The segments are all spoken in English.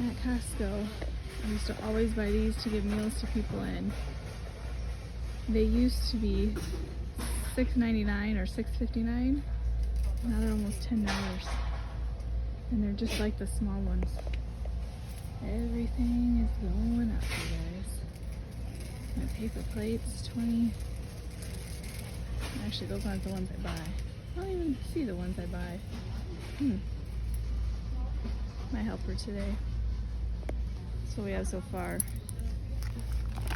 at Costco. I used to always buy these to give meals to people in. They used to be $6.99 or $6.59. Now they're almost $10. And they're just like the small ones. Everything is going up, you guys. My paper plates, 20. Actually, those aren't the ones I buy. I don't even see the ones I buy. My helper today. So we have so far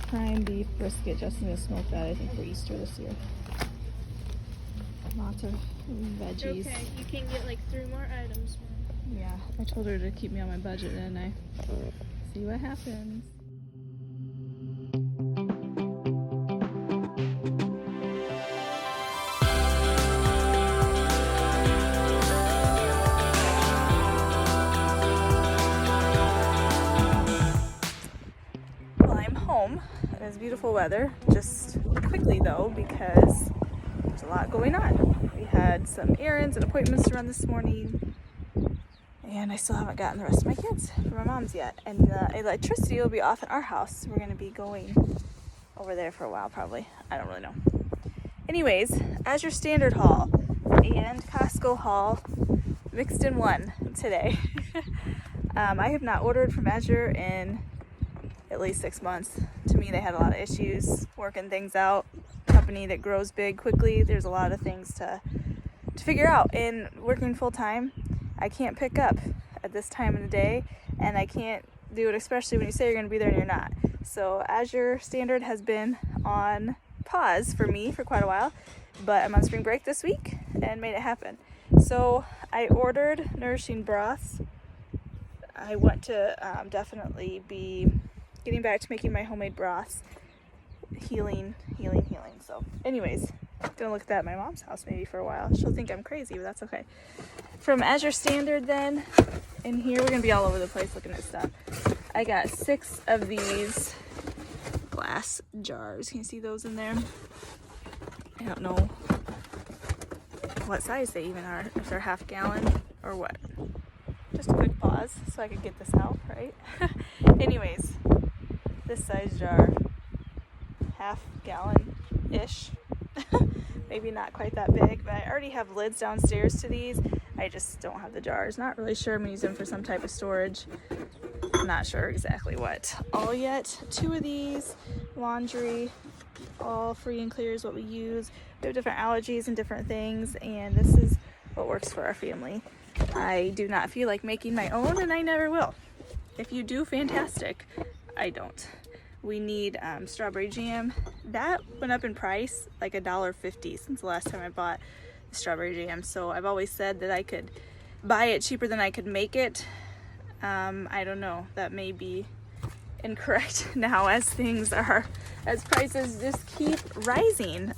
prime beef brisket. Justin gonna smoke that, I think, for Easter this year. Lots of veggies. Okay, you can get like 3 more items. Yeah, I told her to keep me on my budget, and I see what happens. Well, I'm home. It is beautiful weather. Just quickly though, because there's a lot going on. We had some errands and appointments to run this morning. And I still haven't gotten the rest of my kids from my mom's yet. And the electricity will be off at our house. We're going to be going over there for a while, probably. I don't really know. Anyways, Azure Standard haul and Costco haul mixed in one today. I have not ordered from Azure in at least 6 months. To me, they had a lot of issues working things out. Company that grows big quickly. There's a lot of things to figure out. And working full time, I can't pick up at this time of the day, and I can't do it, especially when you say you're going to be there and you're not. So Azure Standard has been on pause for me for quite a while, but I'm on spring break this week and made it happen. So I ordered nourishing broths. I want to definitely be getting back to making my homemade broths. Healing. So anyways, gonna look at that at my mom's house maybe for a while. She'll think I'm crazy, but that's okay. From Azure Standard then, in here we're gonna be all over the place looking at stuff. I got 6 of these glass jars. Can you see those in there? I don't know what size they even are, if they're half gallon or what. Just a quick pause so I could get this out, right? Anyways, this size jar, half gallon-ish. Maybe not quite that big, but I already have lids downstairs to these. I just don't have the jars. Not really sure. I'm gonna use them for some type of storage. Not sure exactly what all yet. 2 of these, laundry, all free and clear is what we use. We have different allergies and different things, and this is what works for our family. I do not feel like making my own, and I never will. If you do, fantastic. I don't. We need strawberry jam. That went up in price like $1.50 since the last time I bought the strawberry jam. So I've always said that I could buy it cheaper than I could make it. I don't know. That may be incorrect now as prices just keep rising.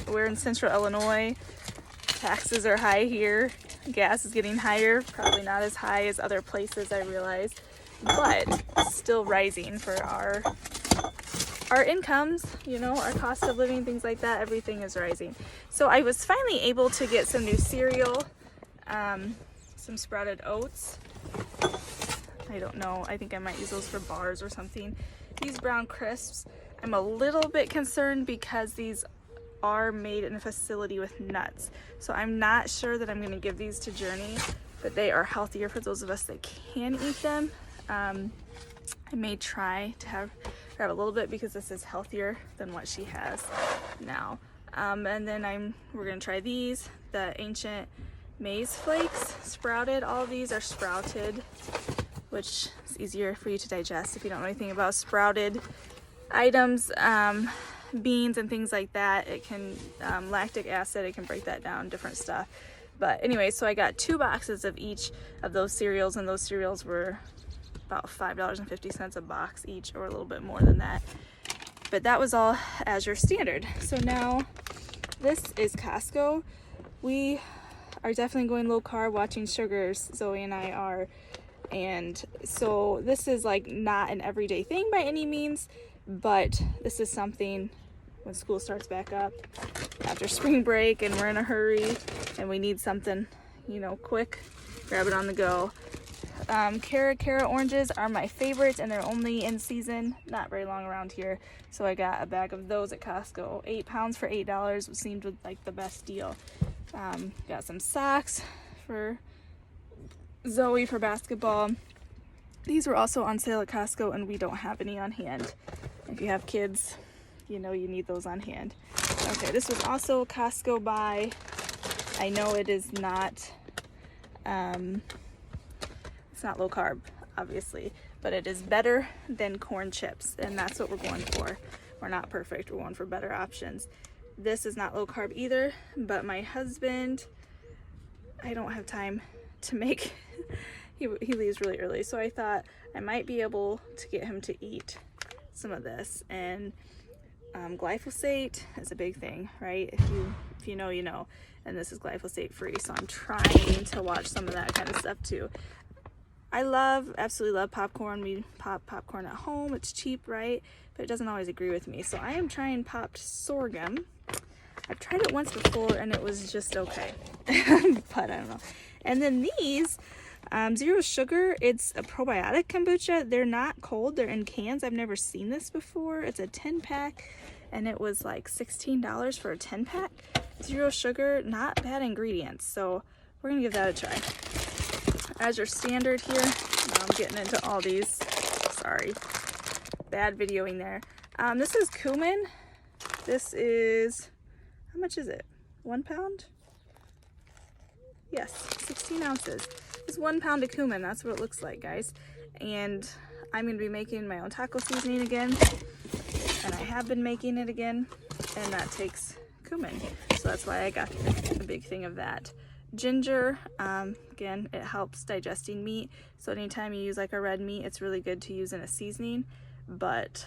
We're in central Illinois. Taxes are high here. Gas is getting higher. Probably not as high as other places, I realize, but still rising for our incomes, you know, our cost of living, things like that. Everything is rising. So I was finally able to get some new cereal, some sprouted oats. I don't know, I think I might use those for bars or something. These brown crisps, I'm a little bit concerned because these are made in a facility with nuts. So I'm not sure that I'm going to give these to Journey, but they are healthier for those of us that can eat them. I may try to grab a little bit because this is healthier than what she has now. And then we're gonna try these, the ancient maize flakes, sprouted. All of these are sprouted, which is easier for you to digest if you don't know anything about sprouted items, beans and things like that. It can lactic acid, it can break that down, different stuff. But anyway, so I got 2 boxes of each of those cereals, and those cereals were about $5.50 a box each, or a little bit more than that. But that was all Azure Standard. So now this is Costco. We are definitely going low carb, watching sugars. Zoe and I are. And so this is like not an everyday thing by any means, but this is something when school starts back up after spring break and we're in a hurry and we need something, you know, quick, grab it on the go. Cara oranges are my favorites, and they're only in season, not very long around here. So I got a bag of those at Costco. 8 pounds for $8 seemed like the best deal. Got some socks for Zoe for basketball. These were also on sale at Costco, and we don't have any on hand. If you have kids, you know you need those on hand. Okay, this was also Costco buy. I know it is not, it's not low carb, obviously, but it is better than corn chips, and that's what we're going for. We're not perfect, we're going for better options. This is not low carb either, but my husband, I don't have time to make, he leaves really early, so I thought I might be able to get him to eat some of this. And glyphosate is a big thing, right? If you know, you know. And this is glyphosate free, so I'm trying to watch some of that kind of stuff too. I absolutely love popcorn. We pop popcorn at home. It's cheap, right? But it doesn't always agree with me. So I am trying popped sorghum. I've tried it once before and it was just okay. But I don't know. And then these, zero sugar, it's a probiotic kombucha. They're not cold, they're in cans. I've never seen this before. It's a 10-pack and it was like $16 for a 10-pack. Zero sugar, not bad ingredients. So we're gonna give that a try. Azure standard here. Now I'm getting into all these. Sorry, bad videoing there. This is cumin. This is, how much is it? 1 pound? Yes, 16 ounces. It's 1 pound of cumin. That's what it looks like, guys. And I'm gonna be making my own taco seasoning again. And I have been making it again, and that takes cumin. So that's why I got a big thing of that. Ginger, again, it helps digesting meat. So anytime you use like a red meat, it's really good to use in a seasoning, but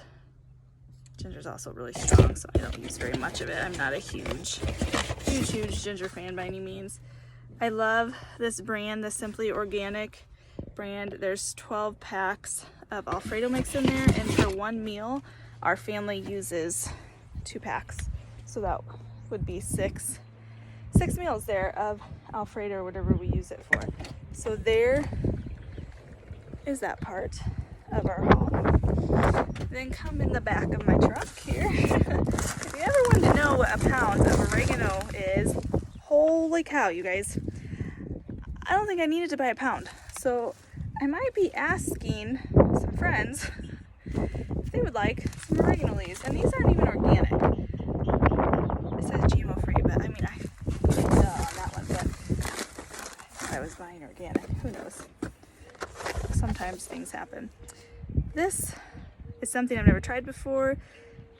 ginger's also really strong, so I don't use very much of it. I'm not a huge ginger fan by any means. I love this brand, the Simply Organic brand. There's 12 packs of Alfredo mix in there, and for one meal, our family uses 2 packs. So that would be six meals there of Alfredo or whatever we use it for. So there is that part of our haul. Then come in the back of my truck here. If you ever wanted to know what a pound of oregano is, holy cow, you guys. I don't think I needed to buy a pound. So I might be asking some friends if they would like some oregano leaves. And these aren't even organic. It says GMO free, but I mean, I didn't know on that one, but if I was buying organic, who knows? Sometimes things happen. This is something I've never tried before.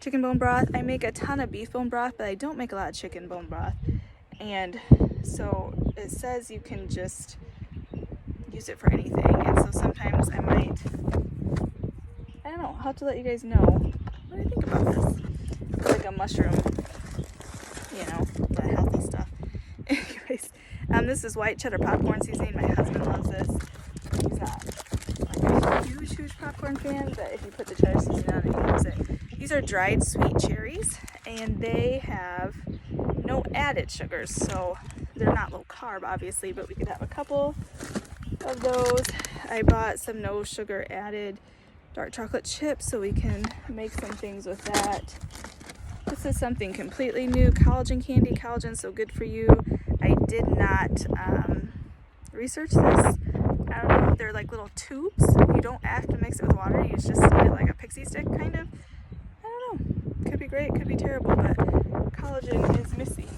Chicken bone broth. I make a ton of beef bone broth, but I don't make a lot of chicken bone broth. And so it says you can just use it for anything. And so sometimes I might, I don't know, I'll have to let you guys know what I think about this. It's like a mushroom, you know, the healthy stuff. Anyways, this is white cheddar popcorn seasoning. My husband loves this. He's not like a huge popcorn fan, but if you put the cheddar seasoning on it, he loves it. These are dried sweet cherries, and they have no added sugars, so they're not low carb, obviously, but we could have a couple of those. I bought some no sugar added dark chocolate chips so we can make some things with that. This is something completely new, collagen candy. Collagen, so good for you. I did not research this. I don't know, they're like little tubes. You don't have to mix it with water, you just eat it like a pixie stick, kind of. I don't know, could be great, could be terrible, but collagen is missing.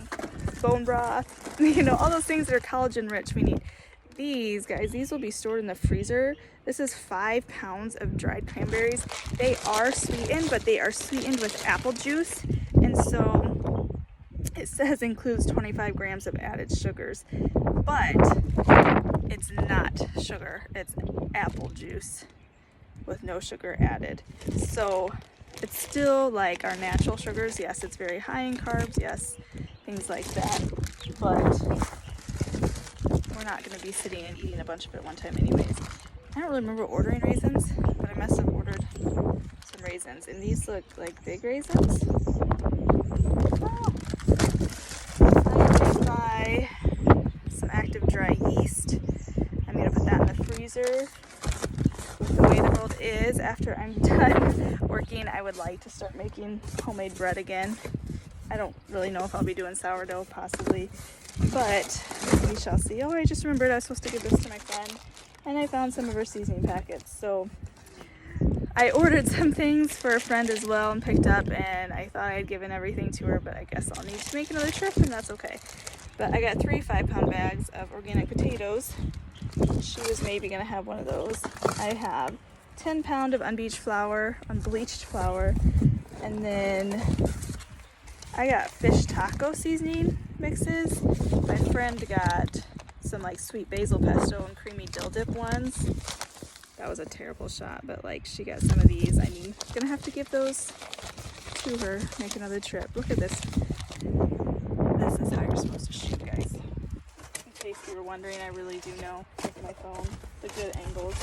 Bone broth, you know, all those things that are collagen rich we need. These guys, these will be stored in the freezer. This is 5 pounds of dried cranberries. They are sweetened, but they are sweetened with apple juice, and so it says includes 25 grams of added sugars, but it's not sugar, it's apple juice with no sugar added. So it's still like our natural sugars. Yes, it's very high in carbs, yes, things like that, but we're not going to be sitting and eating a bunch of it one time anyways. I don't really remember ordering raisins, but I must have ordered some raisins, and these look like big raisins. Oh. I did buy some active dry yeast. I'm going to put that in the freezer. With the way the world is, after I'm done working, I would like to start making homemade bread again. I don't really know if I'll be doing sourdough, possibly, but we shall see. Oh, I just remembered I was supposed to give this to my friend, and I found some of her seasoning packets. So I ordered some things for a friend as well and picked up, and I thought I had given everything to her, but I guess I'll need to make another trip, and that's okay. But I got 3 5-pound bags of organic potatoes. She was maybe gonna have one of those. I have 10-pound of unbleached flour, and then I got fish taco seasoning mixes. My friend got some like sweet basil pesto and creamy dill dip ones. That was a terrible shot, but like she got some of these. I mean, gonna have to give those to her, make another trip. Look at this. This is how you're supposed to shoot, guys. In case you were wondering, I really do know with my phone the good angles.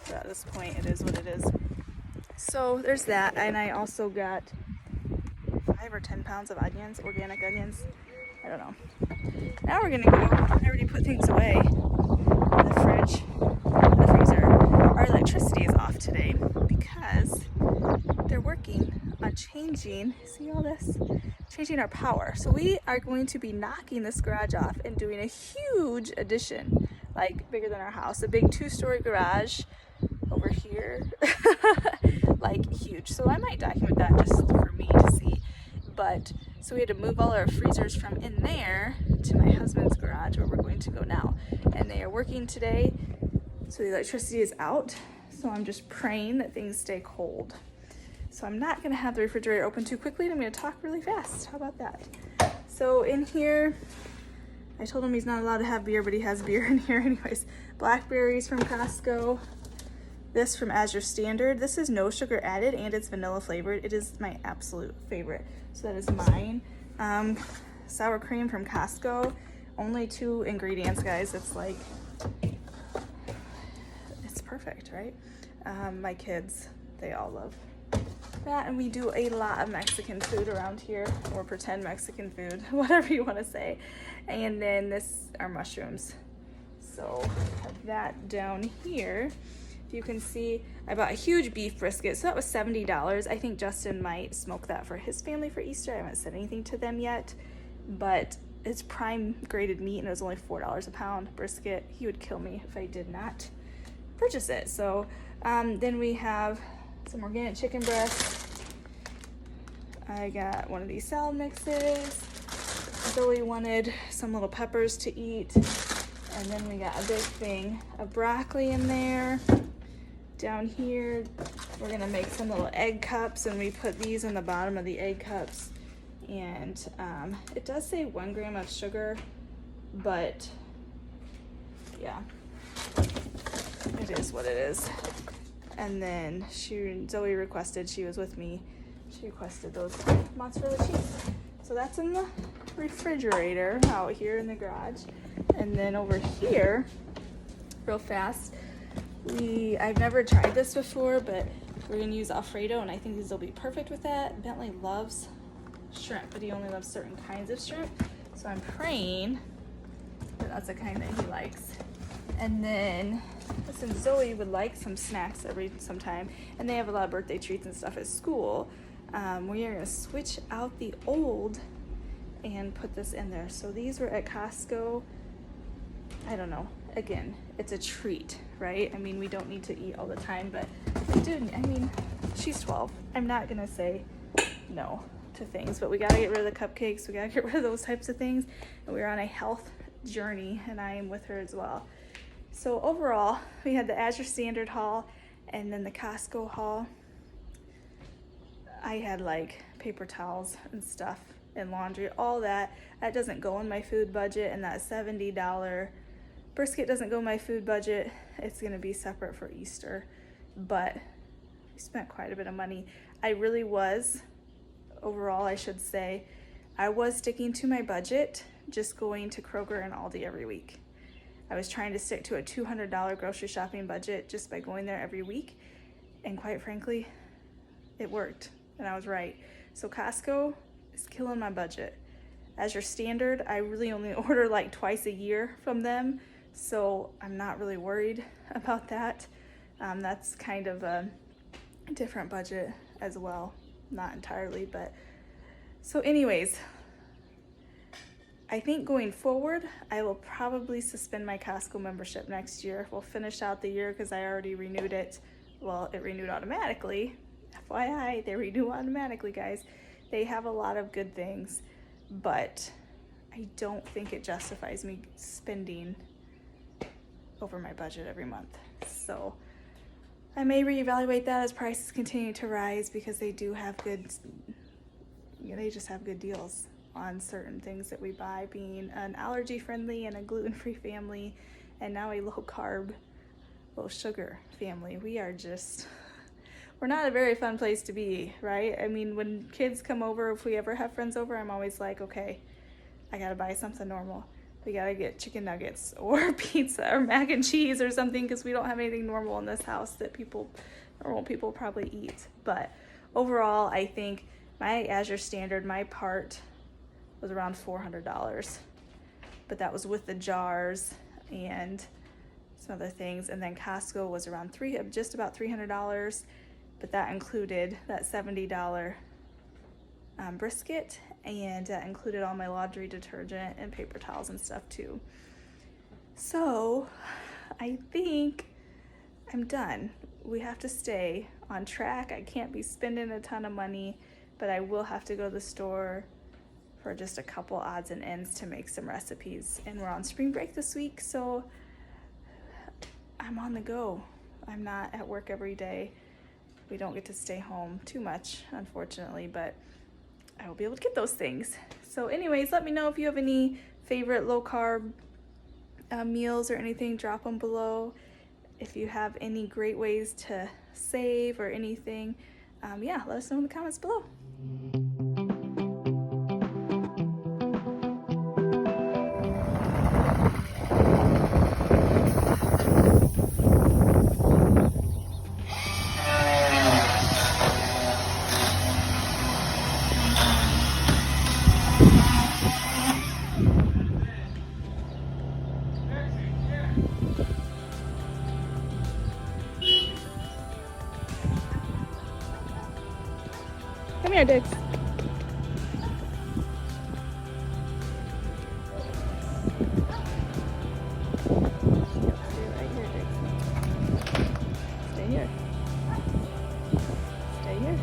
But at this point, it is what it is. So there's that, and I also got 5 or 10 pounds of onions, organic onions. I don't know. Now we're gonna go. I already put things away in the fridge, in the freezer. Our electricity is off today because they're working on changing, see all this? Changing our power. So we are going to be knocking this garage off and doing a huge addition, like bigger than our house. A big 2-story garage over here, like huge. So I might document that just for me to see. But so we had to move all our freezers from in there to my husband's garage where we're going to go now. And they are working today, so the electricity is out. So I'm just praying that things stay cold. So I'm not gonna have the refrigerator open too quickly, and I'm gonna talk really fast. How about that? So in here, I told him he's not allowed to have beer, but he has beer in here anyways. Blackberries from Costco. This from Azure Standard. This is no sugar added and it's vanilla flavored. It is my absolute favorite. So that is mine. Sour cream from Costco. Only 2 ingredients, guys. It's like, it's perfect, right? My kids, they all love that. And we do a lot of Mexican food around here, or pretend Mexican food, whatever you want to say. And then this are mushrooms. So have that down here. You can see I bought a huge beef brisket, so that was $70. I think Justin might smoke that for his family for Easter. I haven't said anything to them yet, but it's prime graded meat and it was only $4 a pound brisket. He would kill me if I did not purchase it. So then we have some organic chicken breast. I got one of these salad mixes. Zoe wanted some little peppers to eat, and then we got a big thing of broccoli in there. Down here, we're gonna make some little egg cups, and we put these in the bottom of the egg cups. And it does say 1 gram of sugar, but yeah, it is what it is. And then Zoe requested, she was with me, she requested those mozzarella cheese. So that's in the refrigerator out here in the garage. And then over here, real fast, I've never tried this before, but we're gonna use Alfredo, and I think these will be perfect with that. Bentley loves shrimp, but he only loves certain kinds of shrimp. So I'm praying that that's the kind that he likes. And then, listen, Zoe would like some snacks sometime, and they have a lot of birthday treats and stuff at school. We are gonna switch out the old and put this in there. So these were at Costco. I don't know. Again, it's a treat, right? I mean, we don't need to eat all the time, but dude, I mean, she's 12. I'm not gonna say no to things, but we gotta get rid of the cupcakes. We gotta get rid of those types of things. And we're on a health journey, and I am with her as well. So overall, we had the Azure Standard haul and then the Costco haul. I had like paper towels and stuff and laundry, all that. That doesn't go in my food budget, and that $70 brisket doesn't go in my food budget. It's gonna be separate for Easter, but we spent quite a bit of money. I really was, overall I should say, I was sticking to my budget, just going to Kroger and Aldi every week. I was trying to stick to a $200 grocery shopping budget just by going there every week, and quite frankly, it worked, and I was right. So Costco is killing my budget. Azure Standard, I really only order like twice a year from them, So I'm not really worried about that. That's kind of a different budget as well. Not entirely, but so anyways, I think going forward, I will probably suspend my Costco membership next year. We'll finish out the year because I already renewed it. Well, it renewed automatically. FYI, they renew automatically, guys. They have a lot of good things, but I don't think it justifies me spending over my budget every month. So I may reevaluate that as prices continue to rise, because they do have good, they just have good deals on certain things that we buy, being an allergy friendly and a gluten-free family, and now a low carb, low sugar family. We're not a very fun place to be, right? I mean, when kids come over, if we ever have friends over, I'm always like, okay, I gotta buy something normal. We gotta get chicken nuggets or pizza or mac and cheese or something, because we don't have anything normal in this house that normal people probably eat. But overall, I think my Azure standard, my part was around $400, but that was with the jars and some other things. And then Costco was around just about $300, but that included that $70 brisket, and that included all my laundry detergent and paper towels and stuff too. So I think I'm done. We have to stay on track. I can't be spending a ton of money, but I will have to go to the store for just a couple odds and ends to make some recipes. And we're on spring break this week, so I'm on the go. I'm not at work every day. We don't get to stay home too much, unfortunately, but I will be able to get those things. So anyways, let me know if you have any favorite low carb meals or anything. Drop them below. If you have any great ways to save or anything, yeah, let us know in the comments below. Come here, Dix. Stay here. Stay here.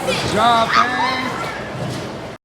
Good job, man.